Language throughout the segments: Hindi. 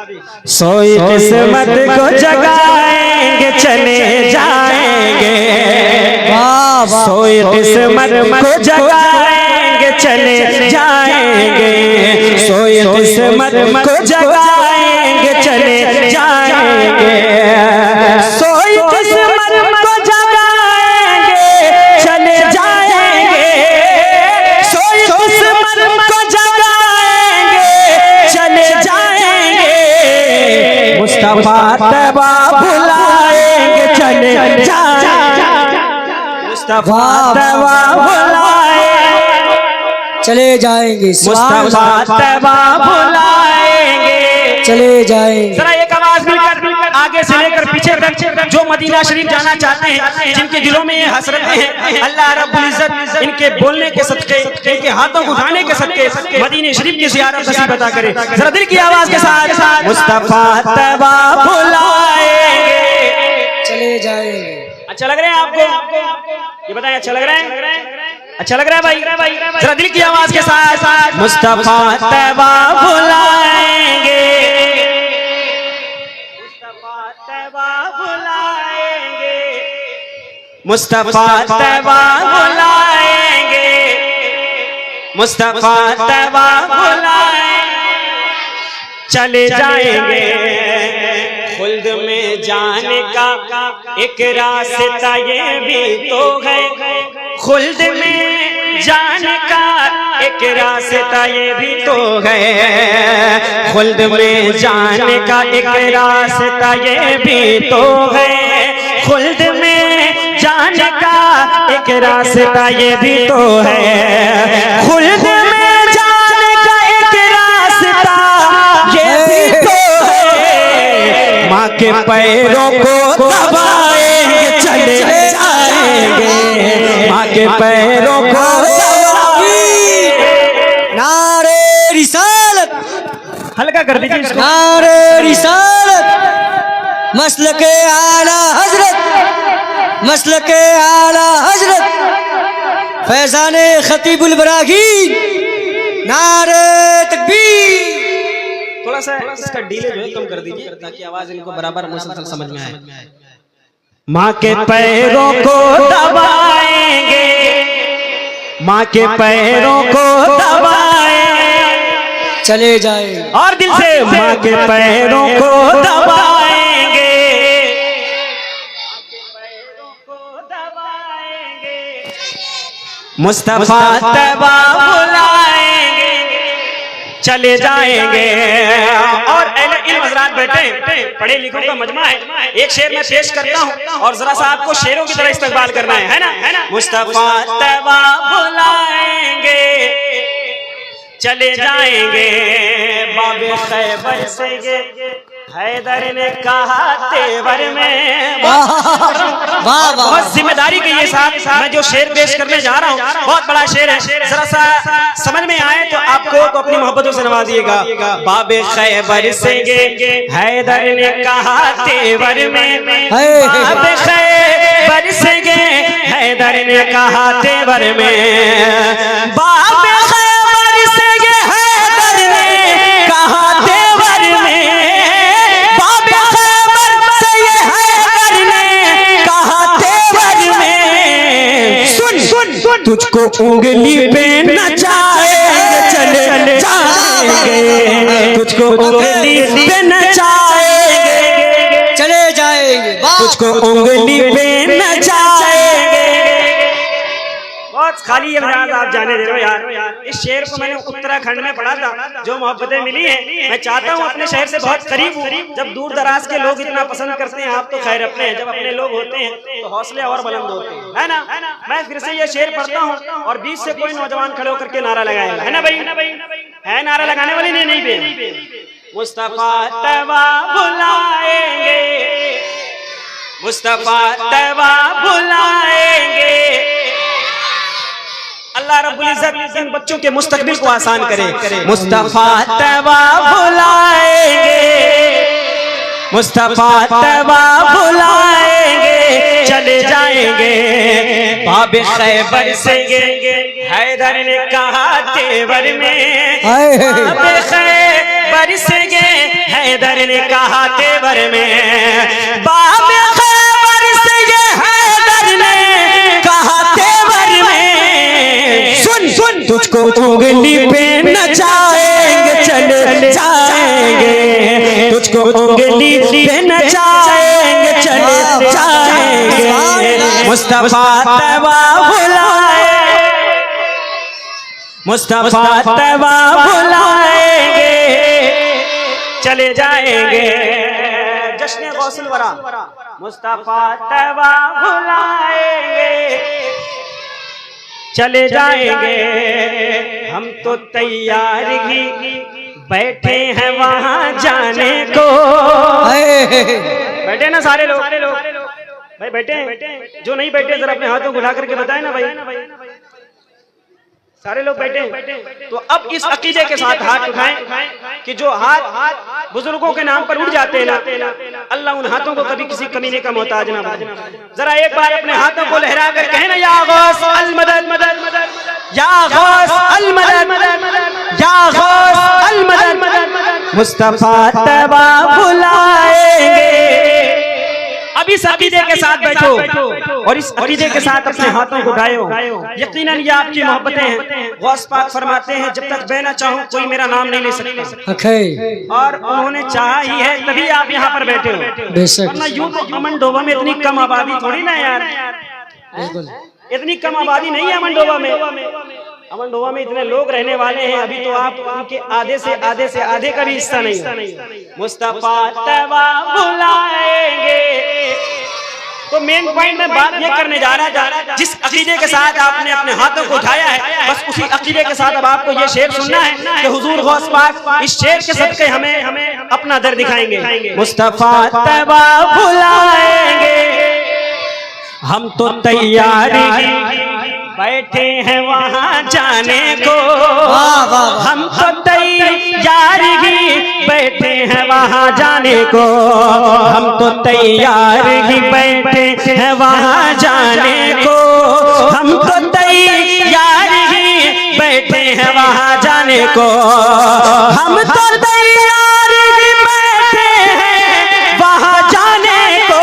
सोई किस्मत को जगाएंगे चले जाएंगे, सोई किस्मत को जगाएंगे चले जाएंगे, सोई किस्मत को जगाएंगे चले जाएंगे, सोई किस्मत को जगाएंगे चले जाएंगे, सोई किस्मत को जगाएंगे चले जाएंगे, मुस्तफा तैबा बुलाएंगे चले जाएंगे, मुस्तफा तैबा बुलाएंगे चले जाएंगे, मुस्तफा तैबा बुलाएंगे चले जाएंगे। जरा एक आवाज मिलकर आगे से लेकर पीछे तक जो मदीना शरीफ जाना चाहते हैं, जिनके दिलों में ये हसरतें हैं, अल्लाह रब्बुल इज्जत इनके बोलने के सदके, इनके हाथों को उठाने के सदके मदीना शरीफ की ज़ियारत नसीब अता करे। जरा दिल की आवाज के साथ मुस्तफा तैबा बुलाएंगे चले जाएंगे। अच्छा लग रहा है आपको? ये बताएं, अच्छा लग रहा है? अच्छा लग रहा है भाई? जरा दिल की आवाज के साथ मुस्तफा तैबा बुलाएंगे, मुस्तफा तैबा बुलाएंगे, मुस्तफा तैबा बुलाएंगे, मुस्तफा तैबा बुलाएंगे चले जाएंगे, खुल्द में जाने का एक रास्ता ये भी तो है, खुल्द में जाने का एक रास्ता ये भी तो है, खुल्द में जाने का एक रास्ता ये भी तो है, खुल्द में जाने का एक रास्ता ये भी तो है, खुल्द में जाने का एक रास्ता ये भी तो है, माँ के पैरों को दबाएंगे चले जाएंगे, माँ के पैरों को नारे रिसालत, हल्का कर दीजिए इसको। नारे रिसालत, मसलके आला हजरत, मसलके आला हजरत फैजाने खतीबुल बरागीन, नारे तकबीर। थोड़ा सा इसका डीले जो है कम कर दीजिए ताकि आवाज इनको बराबर मुसलसल समझ में आए। माँ के पैरों को दबाएंगे, माँ के पैरों को दबाएंगे चले जाएंगे, और दिल से माँ के पैरों को दबाएंगे, मुस्तफा तैबा बुलाएंगे चले जाएंगे। और हज़रात बैठे, पढ़े लिखों का मजमा है, एक शेर मैं पेश करता हूँ और जरा सा आपको शेरों की तरह इस्तेमाल करना है ना? मुस्तफा तैबा बुलाएंगे चले जाएंगे, बाबे खैबर से ये हैदर ने कहा तेवर में। बहुत जिम्मेदारी के ये साथ मैं जो शेर पेश करने जा रहा हूँ, बहुत बड़ा शेर है, जरा सा समझ में आए तो आपको तो अपनी मोहब्बतों से नवाजिएगा। बाबे खैबर से ये हैदर ने कहा तेवर में, बाबे खैबर से ये हैदर ने कहा तेवर में, बाबे खैबर से ये हैदर ने कहा तेवर में, बाबे खैबर से ये हैदर ने कहा तेवर में, सुन सुन सुन तुझको उंगली पे नचाएंगे चले जाएंगे, तुझको उंगली पे नचाएंगे चले जाएंगे, तुझको उंगली पे नचाएंगे। बहुत खाली ये बात आप जाने दे रहे हो यार। इस शेर को मैंने उत्तराखंड में पढ़ा था, जो मोहब्बतें मिली हैं। मैं चाहता हूँ अपने शहर से बहुत करीब हूँ, जब दूर दराज के लोग इतना पसंद करते हैं, आप तो खैर अपने हैं, जब अपने लोग होते हैं तो हौसले और बुलंद होते हैं, है ना? मैं फिर से ये शेर पढ़ता हूँ और बीच से कोई नौजवान खड़े होकर के नारा लगाएगा, है ना भाई? है नारा लगाने वाले? नहीं बे। मुस्तफा तैबा बुलाएंगे, मुस्तफा तैबा बुलाएंगे, अल्लाह रब्बुल इज्जत इन बच्चों के मुस्तकबिल को आसान करे। मुस्तफा तैबा बुलाएंगे, मुस्तफा तैबा बुलाएंगे चले जाएंगे, बाबे खैबर से हैदर ने कहा तेवर में, बाबे बरसेंगे, हैदर ने कहा तेवर में। बाब खैबर से ये हैदर ने कहा तेवर में, सुन सुन तुझको उंगली पे नचाएंगे, चले जाएंगे, तुझको उंगली पे नचाएंगे, चले जाएंगे। मुस्तफा तवा बुलाए, मुस्तफा तवा बुलाएंगे, चले जाएंगे। जश्न गौसुल वरा, मुस्तफा तवा बुलाएंगे, चले जाएंगे। हम तो तैयार ही बैठे हैं वहां जाने को। बैठे ना सारे लोग भाई, बैठे। जो नहीं बैठे जरा अपने हाथों को उठा करके बताए ना भाई। सारे लोग बैठे। तो अब इस अकीदे के साथ हाथ उठाएं कि जो हाथ बुजुर्गों के नाम पर उठ जाते हैं ना, अल्लाह उन हाथों को कभी किसी कमीने का मोहताज ना बने। जरा एक बार अपने हाथों को लहरा कर कहना, या गौस अल मदद मदद, या गौस अल मदद, या गौस अल मदद, मुस्तफा तवा बुलाएंगे। अब इस अकीदे के साथ बैठो और इस अकीदे के साथ अपने हाथों को उठाओ। यकीनन ये आपकी मोहब्बतें हैं। गौस पाक फरमाते हैं, जब तक मैं ना चाहूं कोई मेरा नाम नहीं ले सकता, और उन्होंने चाहा ही है तभी आप यहाँ पर बैठे हो। वरना यूं तो अमनडोबा में इतनी कम आबादी थोड़ी ना यार, इतनी कम आबादी नहीं है अमनडोबा में। अमनडोबा में इतने लोग रहने वाले हैं, अभी तो आप उनके आधे से आधे का भी हिस्सा नहीं। मुस्तफा तवा बुलाएंगे। तो मेन पॉइंट में बात ये करने जा रहा था, जिस अकीदे के साथ आपने अपने हाथों को उठाया है, बस उसी अकीदे के साथ अब आपको ये शेर सुनना है कि हुजूर गौस पाक इस शेर के सदके हमें अपना दर दिखाएंगे। मुस्तफा तवा बुलाएंगे, हम तो तैयार बैठे हैं वहां जाने को। हम तो तैयार ही बैठे हैं वहां जाने को, हम तो तैयार ही बैठे हैं वहां जाने को, हम तो तैयार ही बैठे हैं वहां जाने को, हम तो तैयार ही बैठे हैं वहां जाने को।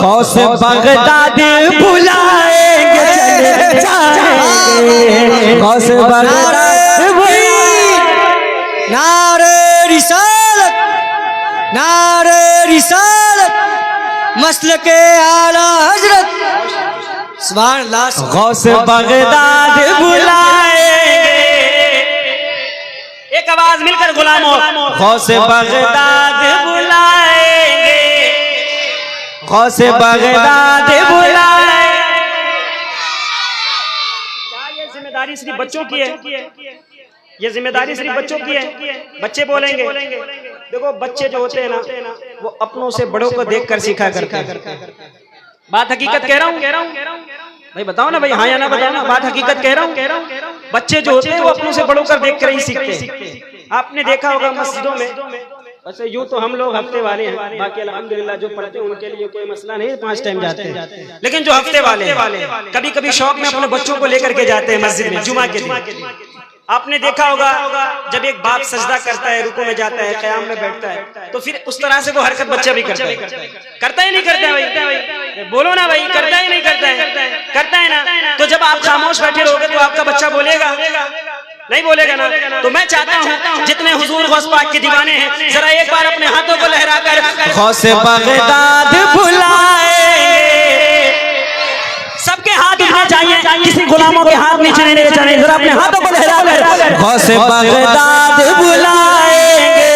गौस बगदाद बुलाएंगे, चले जाएंगे, गौस बगदाद बुलाएंगे। नारे रिसालत, नारे रिसालत, मसलके आला हजरत, सुभान अल्लाह। गौस बगदाद बुलाएंगे, एक आवाज मिलकर गुलामों, गौस बगदाद बुलाएंगे, गौस बगदाद बुलाएंगे। क्या ये जिम्मेदारी सिर्फ बच्चों की है? ये जिम्मेदारी सिर्फ बच्चों की है? बच्चे बोलेंगे। देखो बच्चे जो होते हैं ना, वो अपनों से बड़ों को देखकर सीखा करते हैं। बात हकीकत कह रहा हूँ भाई, बताओ ना भाई, हाँ या ना बताओ ना, बात हकीकत कह रहा हूँ। बच्चे जो होते हैं वो अपनों से बड़ों को देखकर ही सीखते हैं। आपने देखा होगा मस्जिदों में, वैसे यूं तो हम लोग हफ्ते वाले हैं, बाकी अल्हम्दुलिल्लाह जो पढ़ते हैं उनके लिए कोई मसला नहीं, 5 टाइम जाते हैं। लेकिन जो हफ्ते वाले कभी कभी शौक में अपने बच्चों को लेकर के जाते हैं मस्जिद में जुमा के दिन। आपने देखा होगा जब एक बाप सजदा करता है, रुकू में जाता है, क़याम में बैठता है, तो फिर उस तरह से वो हरकत बच्चा भी करता है। करता ही नहीं करता है भाई? बोलो ना भाई, करता ही नहीं करता है? करता है ना? तो जब आप खामोश बैठे रहोगे तो आपका बच्चा बोलेगा? नहीं बोलेगा ना। तो मैं चाहता हूँ जितने हुजूर गौस पाक के दीवाने हैं, जरा एक बार अपने हाथों को लहराकर गौस बगदाद बुलाएंगे। सबके हाथ उठने चाहिए, किसी गुलामों के हाथ नीचे नहीं चाहिए। जरा अपने हाथों को लहराकर गौस बगदाद बुलाएंगे,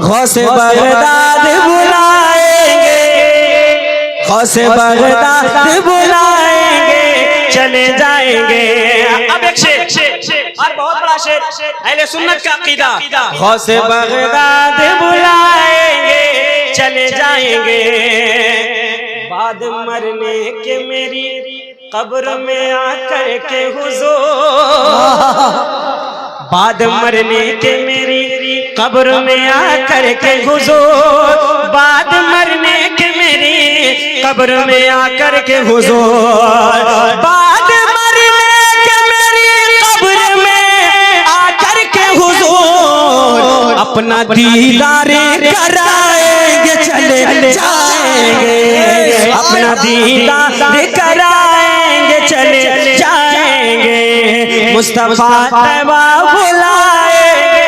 गौस बगदाद बुलाएंगे, गौस बगदाद बुलाएंगे, चले जाएंगे। अब एक शेर और बहुत बड़ा शेर, अहले सुन्नत का अकीदा। गौस बगदाद बुलाएंगे, चले जाएंगे, बाद मरने के मेरी कब्र में आकर के हुजूर, बाद मरने के मेरी कब्र में आकर के हुजूर, बाद मरने के मेरी कब्र में आकर के हुजूर, बाद मरने के मेरी कब्र में आकर के हुजूर, अपना दीदार कराएंगे चले जाएंगे, अपना दीदार कराएंगे चले जाएंगे, मुस्तफा तैबा बुलाएंगे,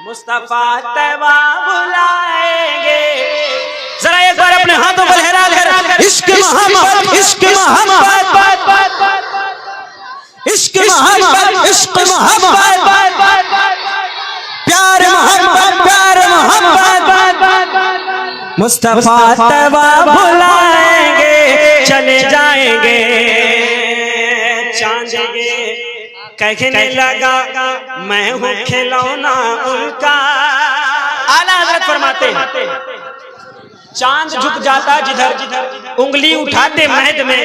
मुस्तफा तैबा बुलाएंगे। जरा एक बार अपने हाथों को लहरा कर इश्क मोहब्बत, इश्क मोहब्बत, इश्क मोहब्बत, इश्क मोहब्बत, प्यार मोहब्बत, प्यार मोहब्बत, मुस्तफा तैबा बुलाएंगे चले जाएंगे। चांद कहने लगा मैं हूँ खिलौना उनका। आला हज़रत फरमाते हैं चांद झुक जाता जिधर उंगली उठाते महद में,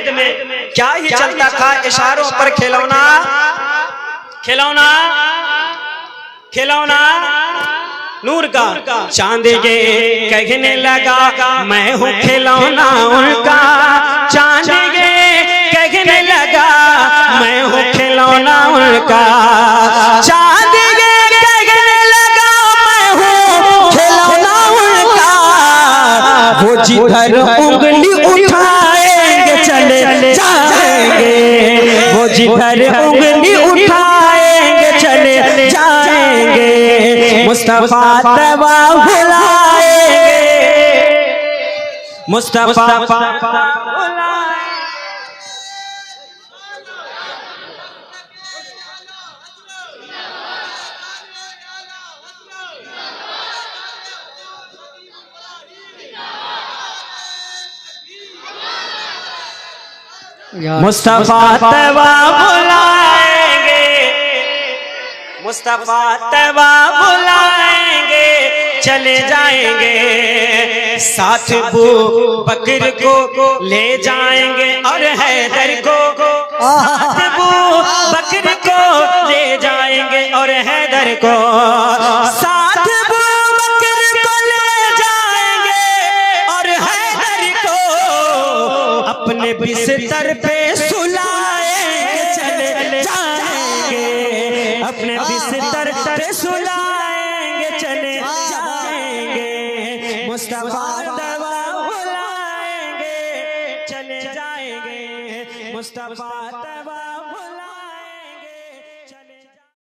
क्या ही चलता था इशारों पर खिलौना, खिलौना, खिलौना नूर का। चांद ये कहने लगा मैं हूँ खिलौना उनका, चांद ये कहने लगा मैं हूँ खिलौना उनका, चांद ये कहने लगा मैं हूँ खिलौना उनका। वो जिधर उंगली उठाएंगे चले जाएंगे, वो जिधर उंगली उठाएंगे चले जाएंगे, मुस्तफा तैबा बुलाएंगे, मुस्तफा बुलाएंगे। मुस्तफा तैबा बुलाएंगे, मुस्तफा तैबा बुलाएंगे चले जाएंगे, साथ बू बकर को ले जाएंगे और हैदर को, साथ बू बकर को ले जाएंगे और हैदर को, साथ बू बकर को ले जाएंगे और हैदर को, अपने बिस्तर पे सुलाएंगे चले जाएंगे, अपने बिस्तर पे सुलाएंगे चले जाएंगे, मुस्तफा तैबा बुलाएंगे चले जाएंगे, मुस्तफा